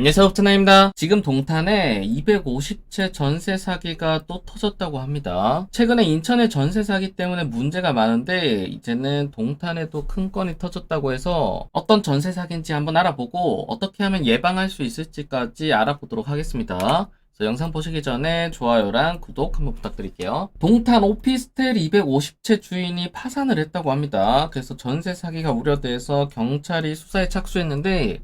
안녕하세요, 옵트나입니다. 지금 동탄에 250채 전세 사기가 또 터졌다고 합니다. 최근에 인천의 전세 사기 때문에 문제가 많은데 이제는 동탄에도 큰 건이 터졌다고 해서 어떤 전세 사기인지 한번 알아보고 어떻게 하면 예방할 수 있을지까지 알아보도록 하겠습니다. 그래서 영상 보시기 전에 좋아요랑 구독 한번 부탁드릴게요. 동탄 오피스텔 250채 주인이 파산을 했다고 합니다. 그래서 전세 사기가 우려돼서 경찰이 수사에 착수했는데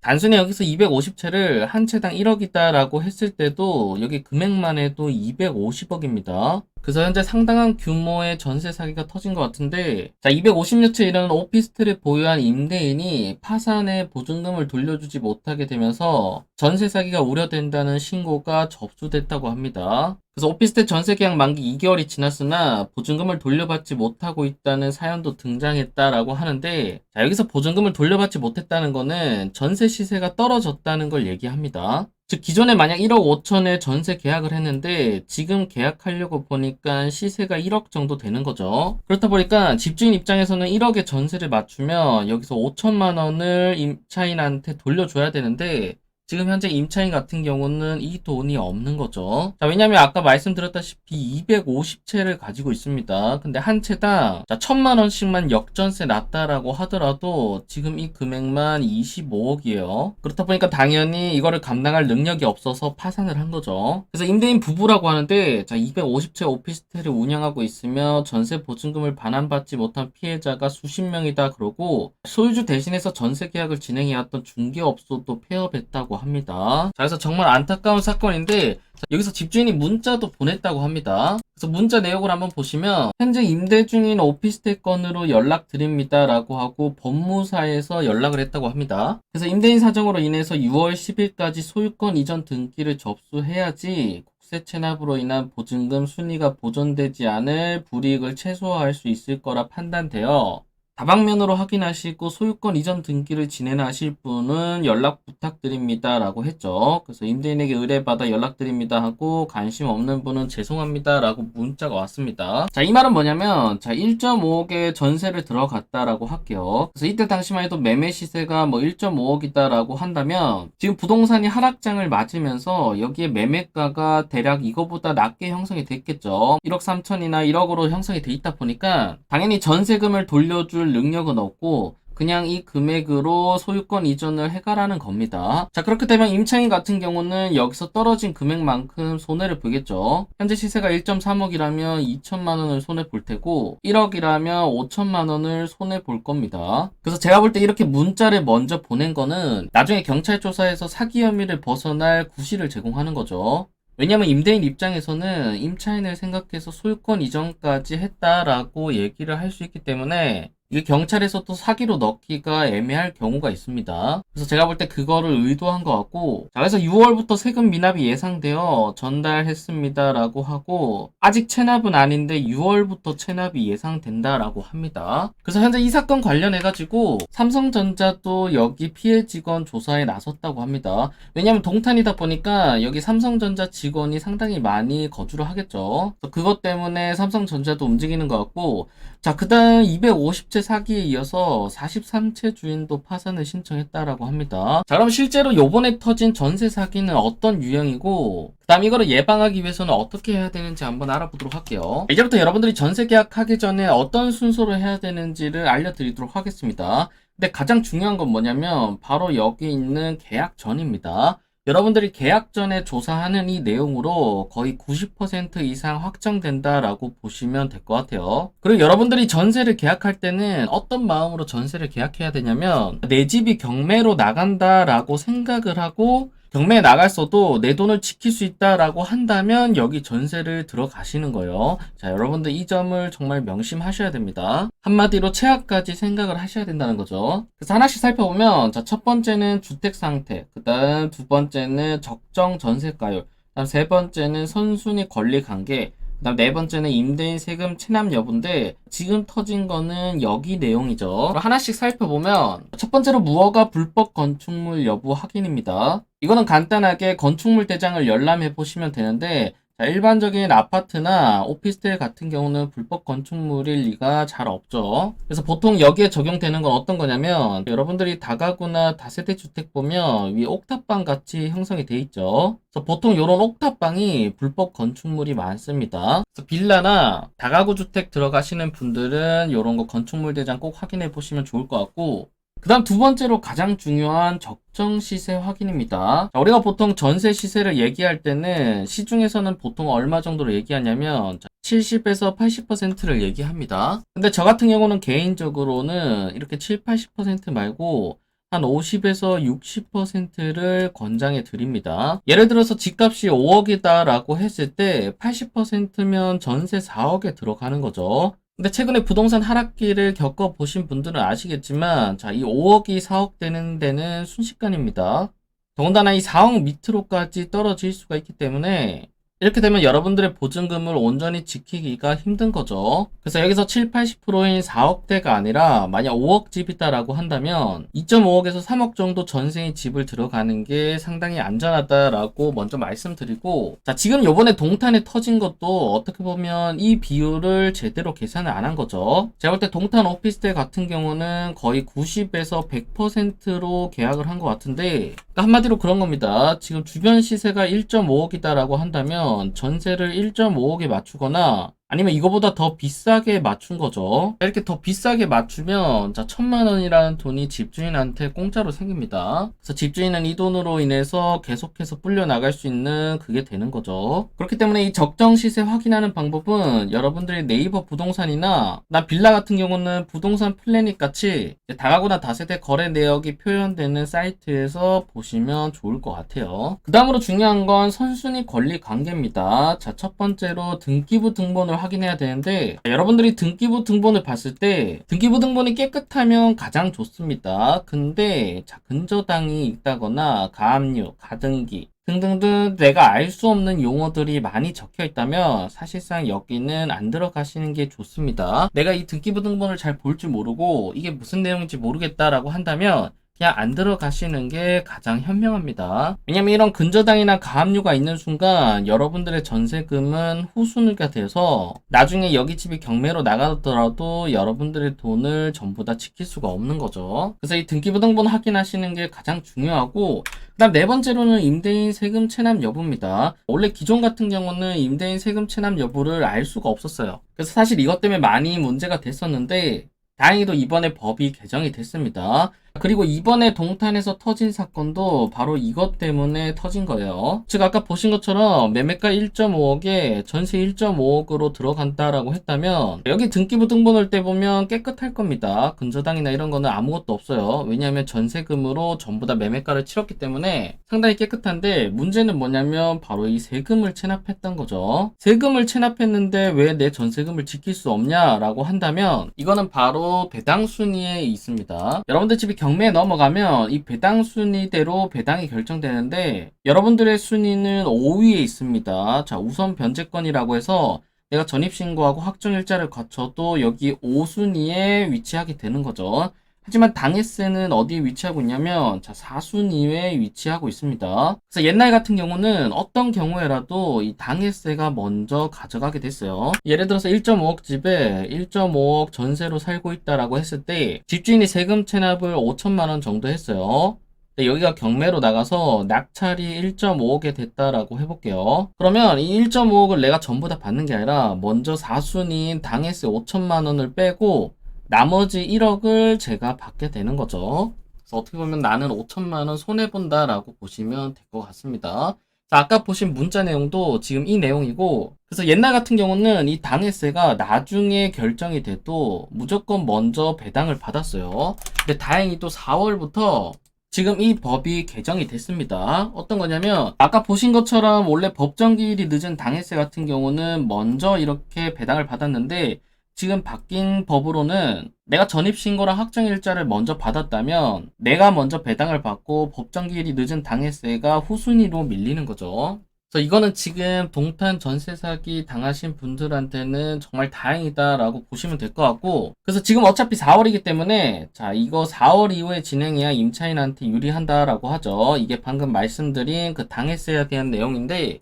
단순히 여기서 250채를 한 채당 1억이다 라고 했을 때도 여기 금액만 해도 250억입니다. 그래서 현재 상당한 규모의 전세 사기가 터진 것 같은데, 자, 250여 채 이르는 오피스텔을 보유한 임대인이 파산의 보증금을 돌려주지 못하게 되면서 전세 사기가 우려된다는 신고가 접수됐다고 합니다. 그래서 오피스텔 전세 계약 만기 2개월이 지났으나 보증금을 돌려받지 못하고 있다는 사연도 등장했다라고 하는데, 자, 여기서 보증금을 돌려받지 못했다는 거는 전세 시세가 떨어졌다는 걸 얘기합니다. 즉 기존에 만약 1억 5천에 전세 계약을 했는데 지금 계약하려고 보니까 시세가 1억 정도 되는 거죠. 그렇다 보니까 집주인 입장에서는 1억의 전세를 맞추면 여기서 5천만 원을 임차인한테 돌려줘야 되는데 지금 현재 임차인 같은 경우는 이 돈이 없는 거죠. 자, 왜냐면 아까 말씀드렸다시피 250채를 가지고 있습니다. 근데 한 채당 1,000만 원씩만 역전세 났다라고 하더라도 지금 이 금액만 25억이에요. 그렇다 보니까 당연히 이거를 감당할 능력이 없어서 파산을 한 거죠. 그래서 임대인 부부라고 하는데, 자, 250채 오피스텔을 운영하고 있으며 전세 보증금을 반환받지 못한 피해자가 수십 명이다 그러고 소유주 대신해서 전세 계약을 진행해왔던 중개업소도 폐업했다고 합니다. 자, 그래서 정말 안타까운 사건인데, 자, 여기서 집주인이 문자도 보냈다고 합니다. 그래서 문자 내용을 한번 보시면 현재 임대 중인 오피스텔 건으로 연락드립니다 라고 하고 법무사에서 연락을 했다고 합니다. 그래서 임대인 사정으로 인해서 6월 10일까지 소유권 이전 등기를 접수해야지 국세 체납으로 인한 보증금 순위가 보존되지 않을 불이익을 최소화할 수 있을 거라 판단되어 다방면으로 확인하시고 소유권 이전 등기를 진행하실 분은 연락 부탁드립니다 라고 했죠. 그래서 임대인에게 의뢰받아 연락드립니다 하고 관심 없는 분은 죄송합니다 라고 문자가 왔습니다. 자, 이 말은 뭐냐면, 자, 1.5억의 전세를 들어갔다라고 할게요. 그래서 이때 당시만 해도 매매 시세가 뭐 1.5억이다 라고 한다면 지금 부동산이 하락장을 맞으면서 여기에 매매가가 대략 이거보다 낮게 형성이 됐겠죠. 1억 3천이나 1억으로 형성이 돼 있다 보니까 당연히 전세금을 돌려줄 능력은 없고 그냥 이 금액으로 소유권 이전을 해가라는 겁니다. 자, 그렇게 되면 임차인 같은 경우는 여기서 떨어진 금액만큼 손해를 보겠죠. 현재 시세가 1.3억이라면 2천만 원을 손해 볼 테고 1억이라면 5천만 원을 손해 볼 겁니다. 그래서 제가 볼 때 이렇게 문자를 먼저 보낸 거는 나중에 경찰 조사에서 사기 혐의를 벗어날 구실을 제공하는 거죠. 왜냐면 임대인 입장에서는 임차인을 생각해서 소유권 이전까지 했다라고 얘기를 할 수 있기 때문에 이게 경찰에서도 사기로 넣기가 애매할 경우가 있습니다. 그래서 제가 볼 때 그거를 의도한 것 같고, 자, 그래서 6월부터 세금 미납이 예상되어 전달했습니다 라고 하고 아직 체납은 아닌데 6월부터 체납이 예상된다라고 합니다. 그래서 현재 이 사건 관련해가지고 삼성전자도 여기 피해 직원 조사에 나섰다고 합니다. 왜냐면 동탄이다 보니까 여기 삼성전자 직원이 상당히 많이 거주를 하겠죠. 그것 때문에 삼성전자도 움직이는 것 같고, 자, 그 다음 250채 사기에 이어서 43채 주인도 파산을 신청했다라고 합니다. 자, 그럼 실제로 요번에 터진 전세 사기는 어떤 유형이고 그 다음 이거를 예방하기 위해서는 어떻게 해야 되는지 한번 알아보도록 할게요. 이제부터 여러분들이 전세 계약하기 전에 어떤 순서로 해야 되는지를 알려드리도록 하겠습니다. 근데 가장 중요한 건 뭐냐면 바로 여기 있는 계약 전입니다. 여러분들이 계약 전에 조사하는 이 내용으로 거의 90% 이상 확정된다라고 보시면 될 것 같아요. 그리고 여러분들이 전세를 계약할 때는 어떤 마음으로 전세를 계약해야 되냐면 내 집이 경매로 나간다라고 생각을 하고 경매에 나갔어도 내 돈을 지킬 수 있다라고 한다면 여기 전세를 들어가시는 거예요. 자, 여러분들 이 점을 정말 명심하셔야 됩니다. 한마디로 최악까지 생각을 하셔야 된다는 거죠. 그래서 하나씩 살펴보면, 자, 첫 번째는 주택 상태, 그 다음 두 번째는 적정 전세가율, 그 다음 세 번째는 선순위 권리 관계, 그 다음 네 번째는 임대인 세금 체납 여부인데 지금 터진 거는 여기 내용이죠. 하나씩 살펴보면 첫 번째로 무허가 불법 건축물 여부 확인입니다. 이거는 간단하게 건축물 대장을 열람해 보시면 되는데 자, 일반적인 아파트나 오피스텔 같은 경우는 불법 건축물일 리가 잘 없죠. 그래서 보통 여기에 적용되는 건 어떤 거냐면 여러분들이 다가구나 다세대 주택 보면 위 옥탑방 같이 형성이 돼 있죠. 그래서 보통 이런 옥탑방이 불법 건축물이 많습니다. 그래서 빌라나 다가구 주택 들어가시는 분들은 이런 거 건축물 대장 꼭 확인해 보시면 좋을 것 같고, 그 다음 두 번째로 가장 중요한 적정 시세 확인입니다. 자, 우리가 보통 전세 시세를 얘기할 때는 시중에서는 보통 얼마 정도로 얘기하냐면 70에서 80%를 얘기합니다. 근데 저 같은 경우는 개인적으로는 이렇게 7, 80% 말고 한 50에서 60%를 권장해 드립니다. 예를 들어서 집값이 5억이다 라고 했을 때 80%면 전세 4억에 들어가는 거죠. 근데 최근에 부동산 하락기를 겪어보신 분들은 아시겠지만, 자, 이 5억이 4억 되는 데는 순식간입니다. 더군다나 이 4억 밑으로까지 떨어질 수가 있기 때문에 이렇게 되면 여러분들의 보증금을 온전히 지키기가 힘든 거죠. 그래서 여기서 7, 80%인 4억대가 아니라 만약 5억 집이다라고 한다면 2.5억에서 3억 정도 전세의 집을 들어가는 게 상당히 안전하다라고 먼저 말씀드리고, 자, 지금 요번에 동탄에 터진 것도 어떻게 보면 이 비율을 제대로 계산을 안 한 거죠. 제가 볼 때 동탄 오피스텔 같은 경우는 거의 90에서 100%로 계약을 한 것 같은데, 그러니까 한마디로 그런 겁니다. 지금 주변 시세가 1.5억이다라고 한다면 전세를 1.5억에 맞추거나 아니면 이거보다 더 비싸게 맞춘 거죠. 이렇게 더 비싸게 맞추면 자 1,000만 원이라는 돈이 집주인한테 공짜로 생깁니다. 그래서 집주인은 이 돈으로 인해서 계속해서 불려 나갈 수 있는 그게 되는 거죠. 그렇기 때문에 이 적정 시세 확인하는 방법은 여러분들이 네이버 부동산이나 나 빌라 같은 경우는 부동산 플래닛 같이 다가구나 다세대 거래 내역이 표현되는 사이트에서 보시면 좋을 것 같아요. 그 다음으로 중요한 건 선순위 권리 관계입니다. 자, 첫 번째로 등기부 등본을 확인해야 되는데, 여러분들이 등기부 등본을 봤을 때 등기부 등본이 깨끗하면 가장 좋습니다. 근데 자, 근저당이 있다거나 가압류, 가등기 등등등 내가 알 수 없는 용어들이 많이 적혀 있다면 사실상 여기는 안 들어가시는 게 좋습니다. 내가 이 등기부 등본을 잘 볼 줄 모르고 이게 무슨 내용인지 모르겠다라고 한다면 그냥 안 들어가시는 게 가장 현명합니다. 왜냐면 이런 근저당이나 가압류가 있는 순간 여러분들의 전세금은 후순위가 돼서 나중에 여기 집이 경매로 나가더라도 여러분들의 돈을 전부 다 지킬 수가 없는 거죠. 그래서 이 등기부등본 확인하시는 게 가장 중요하고, 그 다음 네 번째로는 임대인 세금 체납 여부입니다. 원래 기존 같은 경우는 임대인 세금 체납 여부를 알 수가 없었어요. 그래서 사실 이것 때문에 많이 문제가 됐었는데 다행히도 이번에 법이 개정이 됐습니다. 그리고 이번에 동탄에서 터진 사건도 바로 이것 때문에 터진 거예요. 즉 아까 보신 것처럼 매매가 1.5억에 전세 1.5억으로 들어간다라고 했다면 여기 등기부 등본을 떼보면 깨끗할 겁니다. 근저당이나 이런 거는 아무것도 없어요. 왜냐하면 전세금으로 전부 다 매매가를 치렀기 때문에 상당히 깨끗한데, 문제는 뭐냐면 바로 이 세금을 체납했던 거죠. 세금을 체납했는데 왜 내 전세금을 지킬 수 없냐라고 한다면 이거는 바로 배당 순위에 있습니다. 여러분들 집이 경매에 넘어가면 이 배당 순위대로 배당이 결정되는데 여러분들의 순위는 5위에 있습니다. 자, 우선 변제권이라고 해서 내가 전입신고하고 확정일자를 거쳐도 여기 5순위에 위치하게 되는 거죠. 하지만 당해세는 어디에 위치하고 있냐면 자 4순위에 위치하고 있습니다. 그래서 옛날 같은 경우는 어떤 경우에라도 이 당해세가 먼저 가져가게 됐어요. 예를 들어서 1.5억 집에 1.5억 전세로 살고 있다라고 했을 때 집주인이 세금 체납을 5천만 원 정도 했어요. 근데 여기가 경매로 나가서 낙찰이 1.5억에 됐다라고 해볼게요. 그러면 이 1.5억을 내가 전부 다 받는 게 아니라 먼저 4순위인 당해세 5천만 원을 빼고 나머지 1억을 제가 받게 되는 거죠. 그래서 어떻게 보면 나는 5천만 원 손해본다 라고 보시면 될 것 같습니다. 자, 아까 보신 문자 내용도 지금 이 내용이고, 그래서 옛날 같은 경우는 이 당해세가 나중에 결정이 돼도 무조건 먼저 배당을 받았어요. 근데 다행히 또 4월부터 지금 이 법이 개정이 됐습니다. 어떤 거냐면 아까 보신 것처럼 원래 법정기일이 늦은 당해세 같은 경우는 먼저 이렇게 배당을 받았는데, 지금 바뀐 법으로는 내가 전입신고랑 확정일자를 먼저 받았다면 내가 먼저 배당을 받고 법정기일이 늦은 당해세가 후순위로 밀리는 거죠. 그래서 이거는 지금 동탄 전세 사기 당하신 분들한테는 정말 다행이다라고 보시면 될 것 같고, 그래서 지금 어차피 4월이기 때문에 자 이거 4월 이후에 진행해야 임차인한테 유리한다라고 하죠. 이게 방금 말씀드린 그 당해세에 대한 내용인데,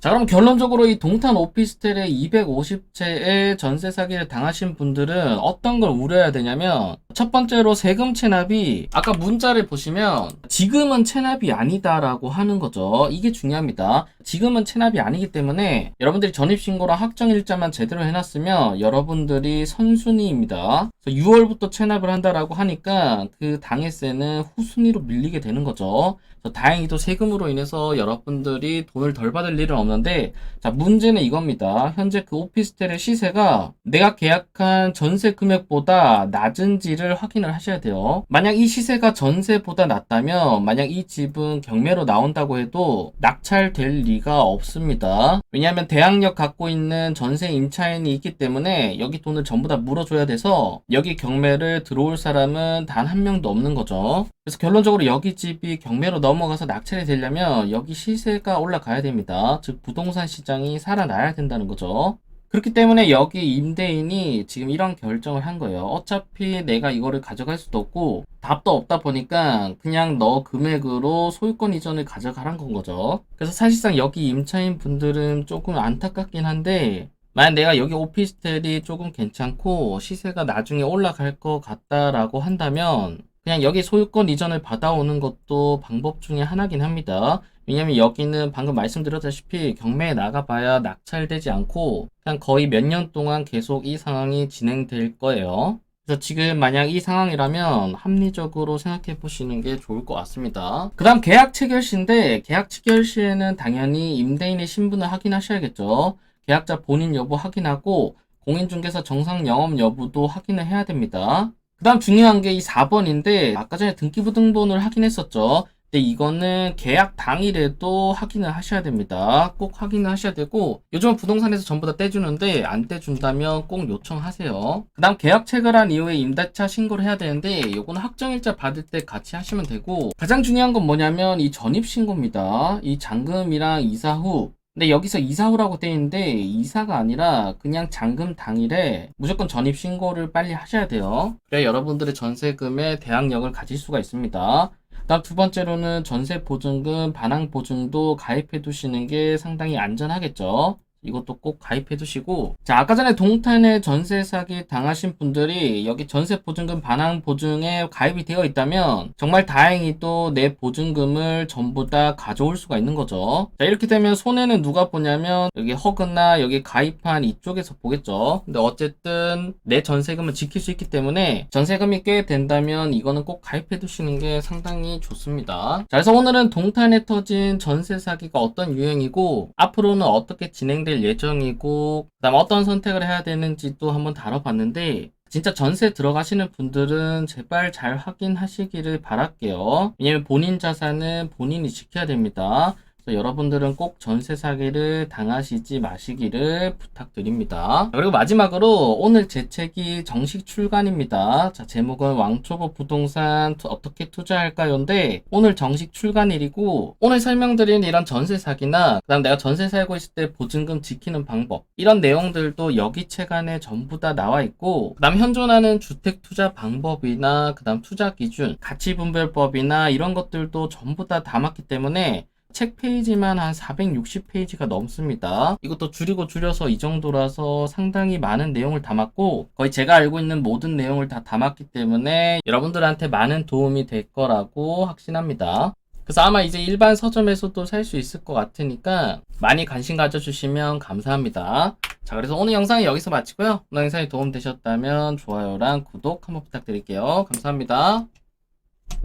자, 그럼 결론적으로 이 동탄 오피스텔의 250채의 전세 사기를 당하신 분들은 어떤 걸 우려해야 되냐면, 첫 번째로 세금 체납이 아까 문자를 보시면 지금은 체납이 아니다라고 하는 거죠. 이게 중요합니다. 지금은 체납이 아니기 때문에 여러분들이 전입신고랑 확정일자만 제대로 해놨으면 여러분들이 선순위입니다. 6월부터 체납을 한다라고 하니까 그 당해세는 후순위로 밀리게 되는 거죠. 다행히도 세금으로 인해서 여러분들이 돈을 덜 받을 일은 없는데, 자, 문제는 이겁니다. 현재 그 오피스텔의 시세가 내가 계약한 전세 금액보다 낮은지를 확인을 하셔야 돼요. 만약 이 시세가 전세보다 낮다면, 만약 이 집은 경매로 나온다고 해도 낙찰될 리가 없습니다. 왜냐하면 대항력 갖고 있는 전세 임차인이 있기 때문에 여기 돈을 전부 다 물어줘야 돼서 여기 경매를 들어올 사람은 단 한 명도 없는 거죠. 그래서 결론적으로 여기 집이 경매로 넘어가서 낙찰이 되려면 여기 시세가 올라가야 됩니다. 즉 부동산 시장이 살아나야 된다는 거죠. 그렇기 때문에 여기 임대인이 지금 이런 결정을 한 거예요. 어차피 내가 이거를 가져갈 수도 없고 답도 없다 보니까 그냥 너 금액으로 소유권 이전을 가져가란 건 거죠. 그래서 사실상 여기 임차인 분들은 조금 안타깝긴 한데, 만약 내가 여기 오피스텔이 조금 괜찮고 시세가 나중에 올라갈 것 같다라고 한다면 그냥 여기 소유권 이전을 받아오는 것도 방법 중에 하나긴 합니다. 왜냐면 여기는 방금 말씀드렸다시피 경매에 나가봐야 낙찰되지 않고 그냥 거의 몇 년 동안 계속 이 상황이 진행될 거예요. 그래서 지금 만약 이 상황이라면 합리적으로 생각해 보시는 게 좋을 것 같습니다. 그 다음 계약 체결 시인데, 계약 체결 시에는 당연히 임대인의 신분을 확인하셔야겠죠. 계약자 본인 여부 확인하고 공인중개사 정상 영업 여부도 확인을 해야 됩니다. 그 다음 중요한 게 이 4번인데, 아까 전에 등기부등본을 확인했었죠. 근데 이거는 계약 당일에도 확인을 하셔야 됩니다. 꼭 확인을 하셔야 되고, 요즘은 부동산에서 전부 다 떼주는데 안 떼준다면 꼭 요청하세요. 그 다음 계약 체결한 이후에 임대차 신고를 해야 되는데, 요거는 확정일자 받을 때 같이 하시면 되고, 가장 중요한 건 뭐냐면 이 전입신고입니다. 이 잔금이랑 이사 후, 근데 여기서 이사 후라고 되어 있는데 이사가 아니라 그냥 잔금 당일에 무조건 전입신고를 빨리 하셔야 돼요. 그래야 여러분들의 전세금의 대항력을 가질 수가 있습니다. 다음 두 번째로는 전세보증금, 반항보증도 가입해 두시는 게 상당히 안전하겠죠. 이것도 꼭 가입해 두시고, 자, 아까 전에 동탄에 전세 사기 당하신 분들이 여기 전세 보증금 반환 보증에 가입이 되어 있다면 정말 다행히도 내 보증금을 전부 다 가져올 수가 있는 거죠. 자, 이렇게 되면 손해는 누가 보냐면 여기 허그나 여기 가입한 이쪽에서 보겠죠. 근데 어쨌든 내 전세금을 지킬 수 있기 때문에 전세금이 꽤 된다면 이거는 꼭 가입해 두시는 게 상당히 좋습니다. 자, 그래서 오늘은 동탄에 터진 전세 사기가 어떤 유행이고 앞으로는 어떻게 진행될 예정이고, 그 다음 어떤 선택을 해야 되는지도 한번 다뤄봤는데, 진짜 전세 들어가시는 분들은 제발 잘 확인하시기를 바랄게요. 왜냐면 본인 자산은 본인이 지켜야 됩니다. 그래서 여러분들은 꼭 전세 사기를 당하시지 마시기를 부탁드립니다. 그리고 마지막으로 오늘 제 책이 정식 출간입니다. 자, 제목은 왕초보 부동산 어떻게 투자할까요인데, 오늘 정식 출간일이고, 오늘 설명드린 이런 전세 사기나 그다음 내가 전세 살고 있을 때 보증금 지키는 방법, 이런 내용들도 여기 책 안에 전부 다 나와 있고, 그다음 현존하는 주택 투자 방법이나 그다음 투자 기준, 가치분별법이나 이런 것들도 전부 다 담았기 때문에 책 페이지만 한 460페이지가 넘습니다. 이것도 줄이고 줄여서 이 정도라서 상당히 많은 내용을 담았고, 거의 제가 알고 있는 모든 내용을 다 담았기 때문에 여러분들한테 많은 도움이 될 거라고 확신합니다. 그래서 아마 이제 일반 서점에서도 살 수 있을 것 같으니까 많이 관심 가져주시면 감사합니다. 자, 그래서 오늘 영상은 여기서 마치고요. 오늘 영상이 도움되셨다면 좋아요랑 구독 한번 부탁드릴게요. 감사합니다.